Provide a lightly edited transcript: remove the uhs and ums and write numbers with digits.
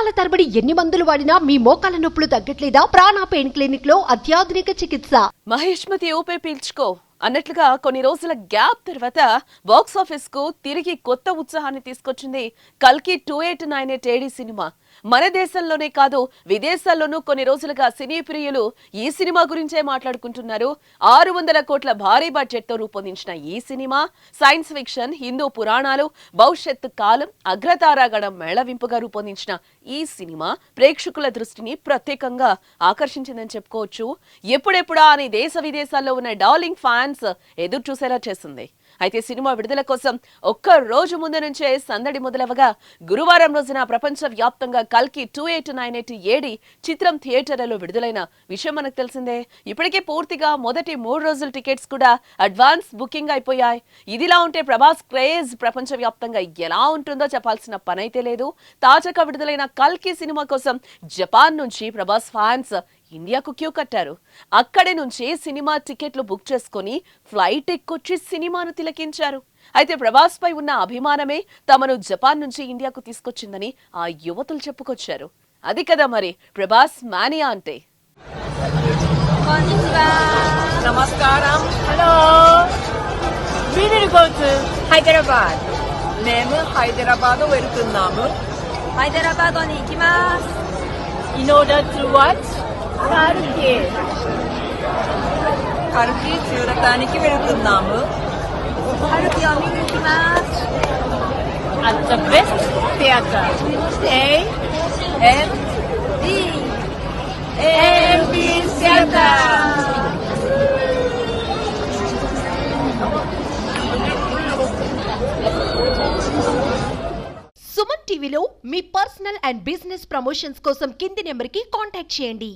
నెలల తరబడి ఎన్ని మందులు వాడినా మీ మోకాల నొప్పులు తగ్గట్లేదా? ప్రాణ పెయిన్ క్లినిక్ లో అత్యాధునిక చికిత్స. మహేష్మతి ఊపిరి పీల్చుకో అన్నట్లుగా కొన్ని రోజుల గ్యాప్ తర్వాత బాక్స్ ఆఫీస్ కు తిరిగి కొత్త ఉత్సాహాన్ని తీసుకొచ్చింది కల్కి 2898 ఏడి సినిమా. మన దేశంలోనే కాదు విదేశాల్లోనూ కొన్ని రోజులుగా సినీ ప్రియులు ఈ సినిమా గురించే మాట్లాడుకుంటున్నారు. 600 కోట్ల భారీ బడ్జెట్ తో రూపొందించిన ఈ సినిమా సైన్స్ ఫిక్షన్, హిందూ పురాణాలు, భవిష్యత్తు కాలం, అగ్రతారాగణం మేళవింపుగా రూపొందించిన ఈ సినిమా ప్రేక్షకుల దృష్టిని ప్రత్యేకంగా ఆకర్షించిందని చెప్పుకోవచ్చు. ఎప్పుడెప్పుడా అని దేశ విదేశాల్లో ఉన్న డార్లింగ్ ఫ్యాన్స్ ఎదురు చూసేలా చేసింది. అయితే సినిమా విడుదల కోసం ఒక్క రోజు ముందు నుంచే సందడి మొదలవగా గురువారం రోజున ప్రపంచ వ్యాప్తంగా కల్కి 2898 ఏడి చిత్రం థియేటర్లలో విడుదలైన విషయం మనకు తెలిసిందే. ఇప్పటికే పూర్తిగా మొదటి 3 రోజుల టికెట్స్ కూడా అడ్వాన్స్ బుకింగ్ అయిపోయాయి. ఇదిలా ఉంటే ప్రభాస్ క్రేజ్ ప్రపంచ వ్యాప్తంగా ఎలా ఉంటుందో చెప్పాల్సిన పనైతే లేదు. తాజాగా విడుదలైన కల్కి సినిమా కోసం జపాన్ నుంచి ప్రభాస్ ఫ్యాన్స్ ఇండియాకు క్యూ కట్టారు. అక్కడి నుంచి సినిమా టికెట్లు బుక్ చేసుకుని ఫ్లైట్ ఎక్కొచ్చి సినిమాను తిలకించారు. అయితే ప్రభాస్ పై ఉన్న అభిమానమే తమను జపాన్ నుంచి ఇండియాకు తీసుకొచ్చిందని ఆ యువతులు చెప్పుకొచ్చారు. అది కదా మరి ప్రభాస్ మానియా అంటే. నమస్కారం. Hello. We will go to Hyderabad. మేము హైదరాబాద్ వెళ్తున్నాము. హైదరాబాద్に行きます。In order to watch కల్కి చూడటానికి వెళ్తున్నాము. కల్కిを見に行きます。At the best theater. AMB Theater. Suman టీవీలో మీ పర్సనల్ అండ్ బిజినెస్ ప్రమోషన్స్ కోసం కింది నెంబర్కి కాంటాక్ట్ చేయండి.